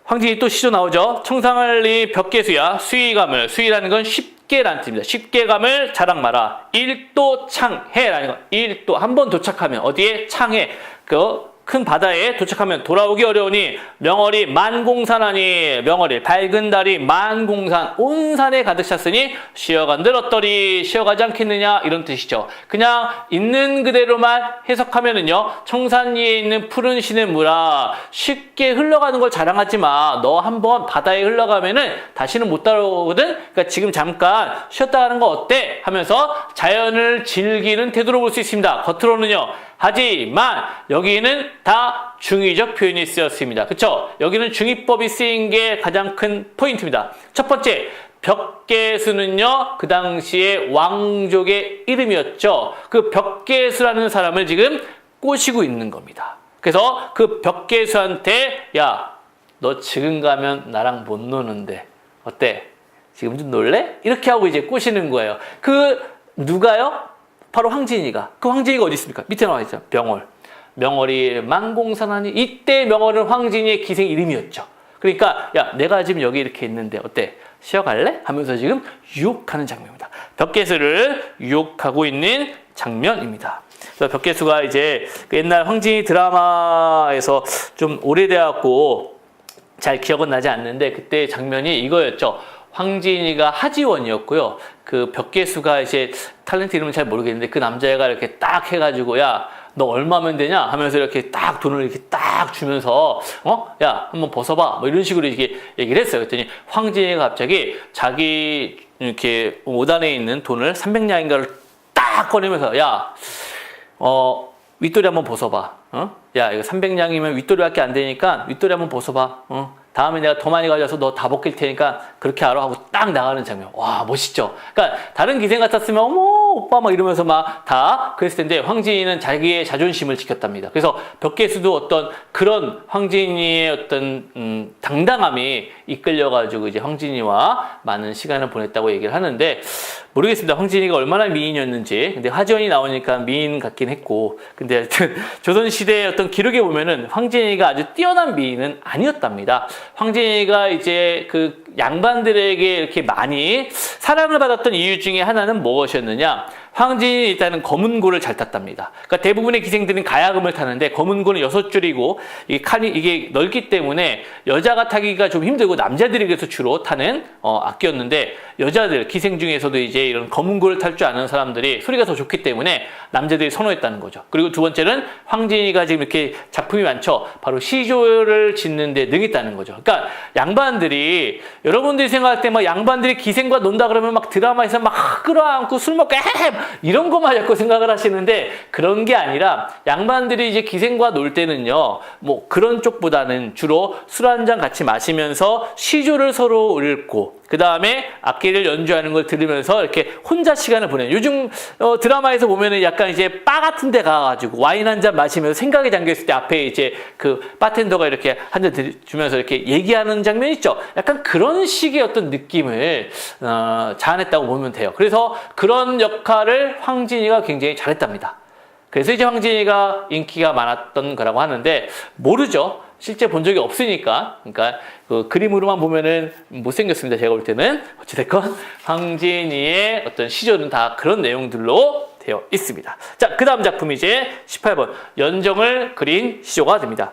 황진이 또 시조 나오죠. 청상할리 벽계수야 수의감을, 수의라는 건 쉽게라는 뜻입니다. 쉽게감을 자랑 마라. 일도 창해라는 건, 일도 한 번 도착하면 어디에? 창해. 큰 바다에 도착하면 돌아오기 어려우니 명월이 만공산하니 명월이 밝은 달이 만공산 온 산에 가득 찼으니 쉬어간들 어떠리 쉬어가지 않겠느냐 이런 뜻이죠. 그냥 있는 그대로만 해석하면은요 청산 위에 있는 푸른 시냇 물아 쉽게 흘러가는 걸 자랑하지 마. 너 한번 바다에 흘러가면은 다시는 못 따라오거든. 그러니까 지금 잠깐 쉬었다 가는 거 어때? 하면서 자연을 즐기는 태도로 볼 수 있습니다. 겉으로는요. 하지만 여기는 다 중의적 표현이 쓰였습니다. 그쵸? 여기는 중의법이 쓰인 게 가장 큰 포인트입니다. 첫 번째, 벽계수는요, 그 당시에 왕족의 이름이었죠. 그 벽계수라는 사람을 지금 꼬시고 있는 겁니다. 그래서 그 벽계수한테, 야, 너 지금 가면 나랑 못 노는데, 어때? 지금 좀 놀래? 이렇게 하고 이제 꼬시는 거예요. 누가요? 바로 황진이가. 그 황진이가 어디 있습니까? 밑에 나와 있죠. 명월. 명월이 만공산하니 이때 명월은 황진이의 기생 이름이었죠. 그러니까 야 내가 지금 여기 이렇게 있는데 어때? 쉬어갈래? 하면서 지금 유혹하는 장면입니다. 벽계수를 유혹하고 있는 장면입니다. 그래서 벽계수가 이제 그 옛날 황진이 드라마에서 좀 오래돼갖고 잘 기억은 나지 않는데 그때 장면이 이거였죠. 황진이가 하지원이었고요. 그 벽계수가 이제 탤런트 이름은 잘 모르겠는데 그 남자애가 이렇게 딱 해가지고 야, 너 얼마면 되냐? 하면서 이렇게 딱 돈을 이렇게 딱 주면서 야, 한번 벗어봐. 뭐 이런 식으로 이렇게 얘기를 했어요. 그랬더니 황진이가 갑자기 자기 이렇게 옷 안에 있는 돈을 300냥인가를 딱 꺼내면서 야, 윗도리 한번 벗어봐. 야, 이거 300냥이면 윗도리밖에 안 되니까 윗도리 한번 벗어봐. 다음에 내가 더 많이 가져와서 너 다 벗길 테니까 그렇게 알아 하고 딱 나가는 장면. 와, 멋있죠? 그러니까 다른 기생 같았으면 어머 오빠 막 이러면서 막 다 그랬을 텐데 황진이는 자기의 자존심을 지켰답니다. 그래서 벽계수도 어떤 그런 황진이의 어떤 당당함이 이끌려가지고 이제 황진이와 많은 시간을 보냈다고 얘기를 하는데 모르겠습니다. 황진이가 얼마나 미인이었는지. 근데 하지원이 나오니까 미인 같긴 했고 근데 하여튼 조선시대의 어떤 기록에 보면은 황진이가 아주 뛰어난 미인은 아니었답니다. 황진이가 이제 그 양반들에게 이렇게 많이 사랑을 받았던 이유 중에 하나는 무엇이었느냐? 황진이 일단은 검은고를 잘 탔답니다. 그러니까 대부분의 기생들은 가야금을 타는데 검은고는 6줄이고 이게 칸이 이게 넓기 때문에 여자가 타기가 좀 힘들고 남자들이 그래서 주로 타는 악기였는데 여자들 기생 중에서도 이제 이런 검은고를 탈 줄 아는 사람들이 소리가 더 좋기 때문에 남자들이 선호했다는 거죠. 그리고 두 번째는 황진이가 지금 이렇게 작품이 많죠. 바로 시조를 짓는 데 능했다는 거죠. 그러니까 양반들이 여러분들이 생각할 때 막 양반들이 기생과 논다 그러면 막 드라마에서 막 끌어안고 술 먹고 이런 것만 자꾸 생각을 하시는데 그런 게 아니라 양반들이 이제 기생과 놀 때는요 뭐 그런 쪽보다는 주로 술 한 잔 같이 마시면서 시조를 서로 읽고 그 다음에 악기를 연주하는 걸 들으면서 이렇게 혼자 시간을 보내요. 요즘 드라마에서 보면은 약간 이제 바 같은 데 가가지고 와인 한 잔 마시면서 생각에 잠겨있을 때 앞에 이제 그 바텐더가 이렇게 한 잔 주면서 이렇게 얘기하는 장면 있죠. 약간 그런 식의 어떤 느낌을 자아냈다고 보면 돼요. 그래서 그런 역할을 황진이가 굉장히 잘했답니다. 그래서 이제 황진이가 인기가 많았던 거라고 하는데 모르죠. 실제 본 적이 없으니까. 그러니까 그 그림으로만 보면은 못생겼습니다. 제가 볼 때는. 어찌됐건 황진이의 어떤 시조는 다 그런 내용들로 되어 있습니다. 자, 그 다음 작품이 이제 18번 연정을 그린 시조가 됩니다.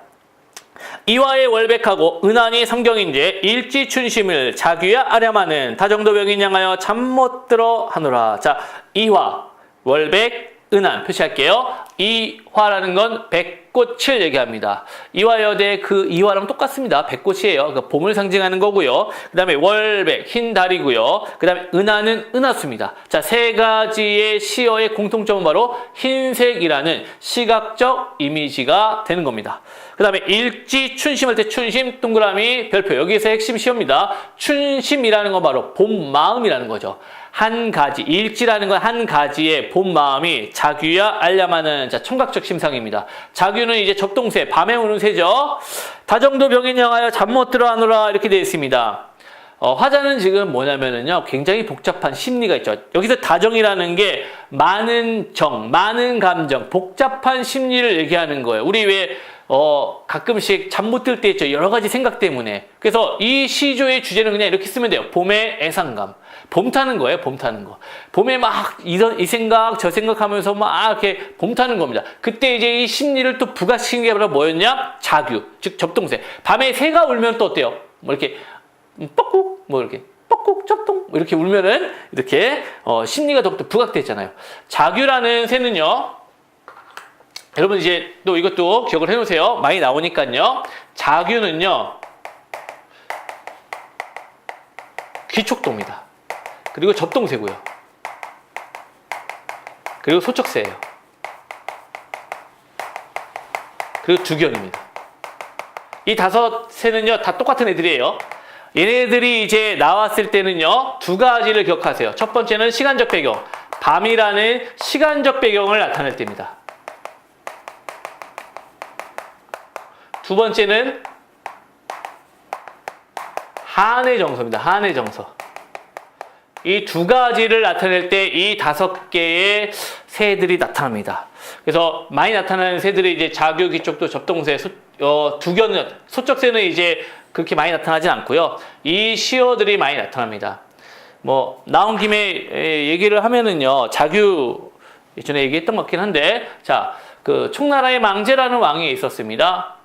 이화의 월백하고 은한이 성경인지 일지춘심을 자귀야 아렴하는 다정도병인 향하여 잠 못 들어 하노라. 자, 이화, 월백, 은한 표시할게요. 이화라는 건 백꽃을 얘기합니다. 이화여대 그 이화랑 똑같습니다. 백꽃이에요. 그러니까 봄을 상징하는 거고요. 그 다음에 월백, 흰 달이고요. 그 다음에 은하는 은하수입니다. 자, 세 가지의 시어의 공통점은 바로 흰색이라는 시각적 이미지가 되는 겁니다. 그 다음에 일지 춘심할 때 춘심 동그라미 별표 여기에서 핵심 시어입니다. 춘심이라는 건 바로 봄 마음이라는 거죠. 한 가지 일지라는 건 한 가지의 봄 마음이 자귀야 알려마는 자 청각적 심상입니다. 자귀는 이제 접동새 밤에 오는 새죠. 다정도 병인 향하여 잠 못 들어 하노라 이렇게 되어 있습니다. 화자는 지금 뭐냐면은요 굉장히 복잡한 심리가 있죠. 여기서 다정이라는 게 많은 정, 많은 감정, 복잡한 심리를 얘기하는 거예요. 우리 왜 가끔씩 잠 못 들 때 있죠. 여러 가지 생각 때문에. 그래서 이 시조의 주제는 그냥 이렇게 쓰면 돼요. 봄의 애상감. 봄 타는 거예요. 봄 타는 거. 봄에 막 이 생각 저 생각하면서 막 이렇게 봄 타는 겁니다. 그때 이제 이 심리를 또 부각시킨 게 바로 뭐였냐? 자규, 즉 접동새. 밤에 새가 울면 또 어때요? 뭐 이렇게 뻑꾹 뭐 이렇게 뻑꾹 접동 뭐 이렇게 울면은 이렇게 심리가 더욱더 부각됐잖아요. 자규라는 새는요. 여러분 이제 또 이것도 기억을 해놓으세요. 많이 나오니까요. 자규는요. 귀촉도입니다. 그리고 접동새고요. 그리고 소척새예요. 그리고 두견입니다. 이 5새는요. 다 똑같은 애들이에요. 얘네들이 이제 나왔을 때는요. 2가지를 기억하세요. 첫 번째는 시간적 배경. 밤이라는 시간적 배경을 나타낼 때입니다. 두 번째는 한의 정서입니다. 한의 정서. 이 2가지를 나타낼 때 이 5개의 새들이 나타납니다. 그래서 많이 나타나는 새들이 이제 자규, 귀촉도, 접동새, 두견, 소쩍새는 이제 그렇게 많이 나타나진 않고요. 이 시어들이 많이 나타납니다. 뭐 나온 김에 얘기를 하면은요. 자규 예전에 얘기했던 것 같긴 한데, 자, 그 총나라의 망제라는 왕이 있었습니다.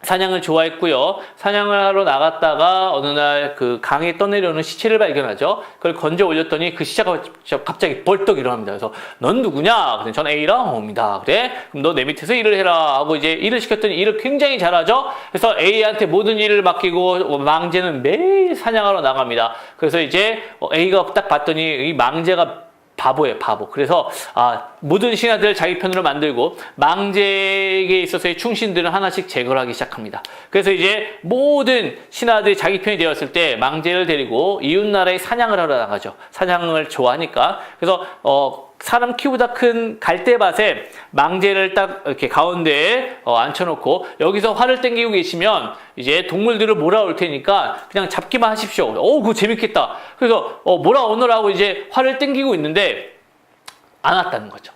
사냥을 좋아했고요. 사냥을 하러 나갔다가 어느 날 그 강에 떠내려오는 시체를 발견하죠. 그걸 건져 올렸더니 그 시체가 갑자기 벌떡 일어납니다. 그래서 넌 누구냐? 그래서 전 A라 옵니다. 그래? 그럼 너 내 밑에서 일을 해라 하고 이제 일을 시켰더니 일을 굉장히 잘하죠. 그래서 A한테 모든 일을 맡기고 망제는 매일 사냥하러 나갑니다. 그래서 이제 A가 딱 봤더니 이 망제가 바보예요, 바보. 그래서 모든 신하들을 자기 편으로 만들고 망제에게 있어서의 충신들은 하나씩 제거를 하기 시작합니다. 그래서 이제 모든 신하들이 자기 편이 되었을 때 망제를 데리고 이웃나라에 사냥을 하러 나가죠. 사냥을 좋아하니까. 그래서 사람 키보다 큰 갈대밭에 망제를 딱 이렇게 가운데에 앉혀놓고 여기서 활을 땡기고 계시면 이제 동물들을 몰아올 테니까 그냥 잡기만 하십시오. 그거 재밌겠다. 그래서 몰아오느라고 이제 활을 땡기고 있는데 안 왔다는 거죠.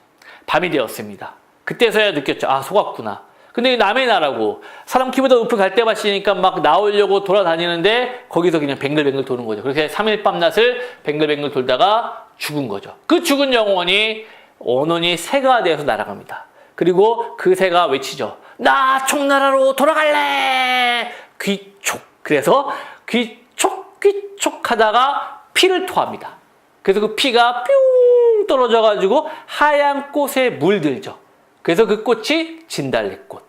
밤이 되었습니다. 그때서야 느꼈죠. 속았구나. 근데 남의 나라고 사람 키보다 높은 갈대밭이니까 막 나오려고 돌아다니는데 거기서 그냥 뱅글뱅글 도는 거죠. 그렇게 3일 밤낮을 뱅글뱅글 돌다가 죽은 거죠. 그 죽은 영혼이 원혼이 새가 되어서 날아갑니다. 그리고 그 새가 외치죠. 나 총나라로 돌아갈래! 귀촉. 그래서 귀촉 하다가 피를 토합니다. 그래서 그 피가 뿅 떨어져가지고 하얀 꽃에 물들죠. 그래서 그 꽃이 진달래꽃.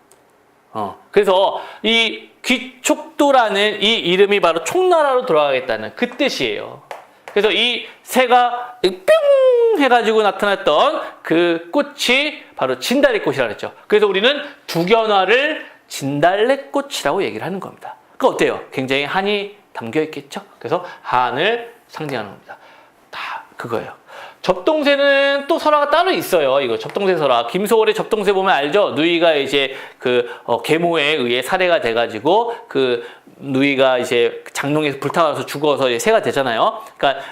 그래서 이 귀촉도라는 이 이름이 바로 총나라로 돌아가겠다는 그 뜻이에요. 그래서 이 새가 뿅 해가지고 나타났던 그 꽃이 바로 진달래꽃이라고 했죠. 그래서 우리는 두견화를 진달래꽃이라고 얘기를 하는 겁니다. 그 어때요? 굉장히 한이 담겨 있겠죠? 그래서 한을 상징하는 겁니다. 다 그거예요. 접동새는 또 설화가 따로 있어요. 이거 접동새 설화. 김소월의 접동새 보면 알죠? 누이가 이제 그 계모에 의해 살해가 돼가지고 그 누이가 이제 장롱에서 불타서 죽어서 이제 새가 되잖아요. 그러니까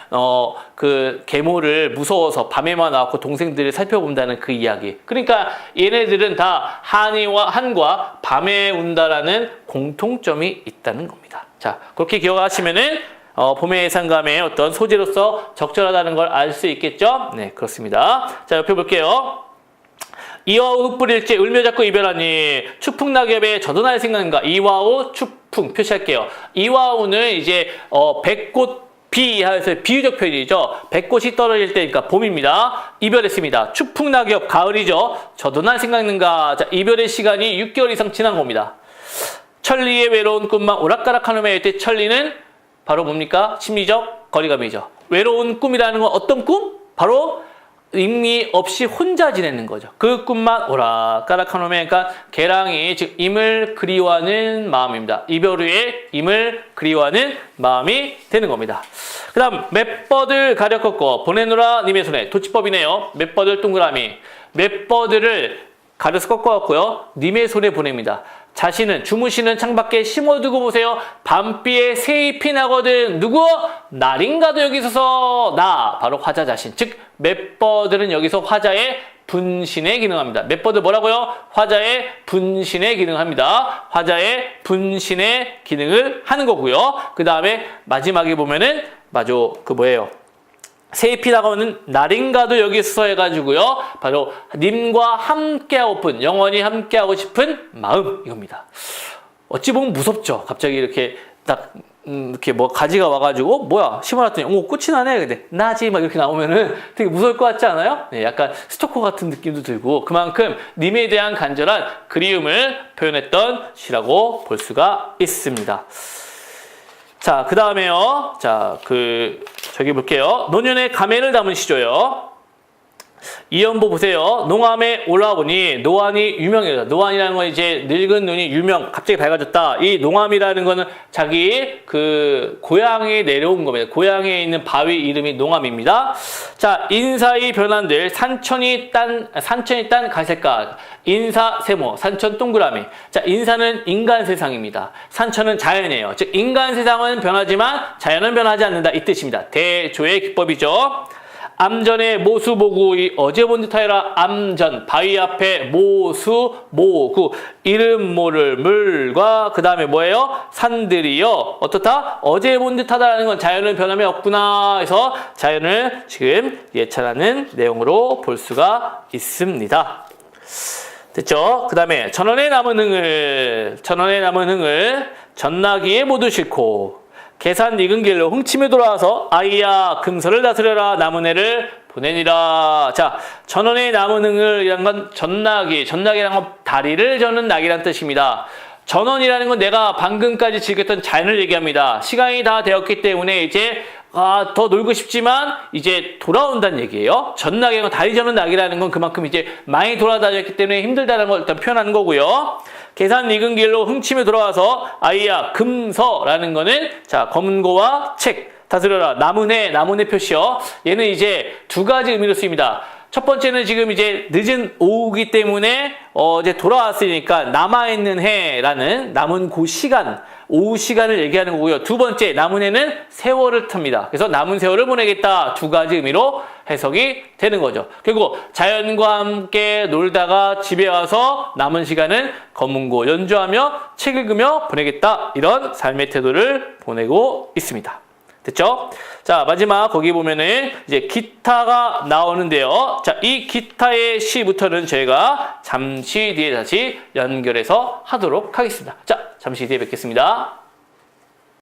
그 계모를 무서워서 밤에만 와갖고 동생들을 살펴본다는 그 이야기. 그러니까 얘네들은 다 한과 밤에 운다라는 공통점이 있다는 겁니다. 자, 그렇게 기억하시면은 봄의 예상감의 어떤 소재로서 적절하다는 걸 알 수 있겠죠? 네, 그렇습니다. 자, 옆에 볼게요. 이와우 흙뿌릴지 울며 잡고 이별하니 추풍낙엽에 젖어날 생각인가? 이와우 추풍 표시할게요. 이와우는 이제 백꽃 비하여서 비유적 표현이죠. 백꽃이 떨어질 때니까 봄입니다. 이별했습니다. 추풍낙엽 가을이죠. 젖어날 생각인가? 자, 이별의 시간이 6개월 이상 지난 겁니다. 천리의 외로운 꿈만 오락가락하는 매일 때 천리는 바로 뭡니까? 심리적 거리감이죠. 외로운 꿈이라는 건 어떤 꿈? 바로 의미 없이 혼자 지내는 거죠. 그 꿈만 오락가락한 놈에, 그러니까 개랑이 즉 임을 그리워하는 마음입니다. 이별 후에 임을 그리워하는 마음이 되는 겁니다. 그 다음 맷버들 가려 꺾고 보내노라 님의 손에. 도치법이네요. 맷버들 동그라미. 맷버들을 가려서 꺾어갖고요. 님의 손에 보냅니다. 자신은 주무시는 창밖에 심어두고 보세요. 밤비에 새잎이 나거든. 누구? 날인가도 여기 있어서 나. 바로 화자 자신. 즉 맷버들은 여기서 화자의 분신에 기능합니다. 멤버들 뭐라고요? 화자의 분신에 기능합니다. 화자의 분신에 기능을 하는 거고요. 그 다음에 마지막에 보면은 그 뭐예요? 세입이 다가오는 날인가도 여기서 해가지고요. 바로 님과 함께하고픈, 영원히 함께하고 싶은 마음 이겁니다. 어찌 보면 무섭죠. 갑자기 이렇게 딱 이렇게 뭐 가지가 와가지고 뭐야 심어놨더니 꽃이 나네. 근데 나지 막 이렇게 나오면은 되게 무서울 것 같지 않아요? 네, 약간 스토커 같은 느낌도 들고 그만큼 님에 대한 간절한 그리움을 표현했던 시라고 볼 수가 있습니다. 자, 그 다음에요. 자, 저기 볼게요. 노년의 가면을 담은 시조요. 이연보 보세요. 농암에 올라와 보니 노안이 유명해요. 노안이라는 건 이제 늙은 눈이 갑자기 밝아졌다. 이 농암이라는 거는 자기 고향에 내려온 겁니다. 고향에 있는 바위 이름이 농암입니다. 자, 인사의 변환들 산천이 딴 갈색깔 인사 세모 산천 동그라미. 자, 인사는 인간 세상입니다. 산천은 자연이에요. 즉 인간 세상은 변하지만 자연은 변하지 않는다 이 뜻입니다. 대조의 기법이죠. 암전의 모수모구 어제 본 듯하여라. 암전 바위 앞에 모수모구 이름 모를 물과 그 다음에 뭐예요? 산들이요. 어떻다? 어제 본 듯하다라는 건 자연은 변함이 없구나 해서 자연을 지금 예찬하는 내용으로 볼 수가 있습니다. 됐죠? 그 다음에 천원에 남은 흥을 전나기에 모두 싣고 계산 익은 길로 흥침에 돌아와서 아이야 금서를 다스려라 남은 해를 보내니라. 자, 천원의 남은 흥을 이란 건 전나기라는 건 다리를 저는 낙이란 뜻입니다. 전원이라는 건 내가 방금까지 즐겼던 자연을 얘기합니다. 시간이 다 되었기 때문에 이제 더 놀고 싶지만 이제 돌아온다는 얘기예요. 전낙이는 다리 저는 낙이라는 건 그만큼 이제 많이 돌아다녔기 때문에 힘들다는 걸 일단 표현하는 거고요. 계산 익은 길로 흥침에 돌아와서 아이야 금서라는 거는 자 검은고와 책 다스려라 남은 해 표시요. 얘는 이제 두 가지 의미로 쓰입니다. 첫 번째는 지금 이제 늦은 오후기 때문에 이제 돌아왔으니까 남아있는 해라는 남은 시간, 오후 시간을 얘기하는 거고요. 두 번째, 남은 해는 세월을 탑니다. 그래서 남은 세월을 보내겠다. 두 가지 의미로 해석이 되는 거죠. 그리고 자연과 함께 놀다가 집에 와서 남은 시간은 검은고 연주하며 책 읽으며 보내겠다. 이런 삶의 태도를 보내고 있습니다. 됐죠? 자, 마지막 거기 보면은 이제 기타가 나오는데요. 자, 이 기타의 시부터는 저희가 잠시 뒤에 다시 연결해서 하도록 하겠습니다. 자, 잠시 뒤에 뵙겠습니다.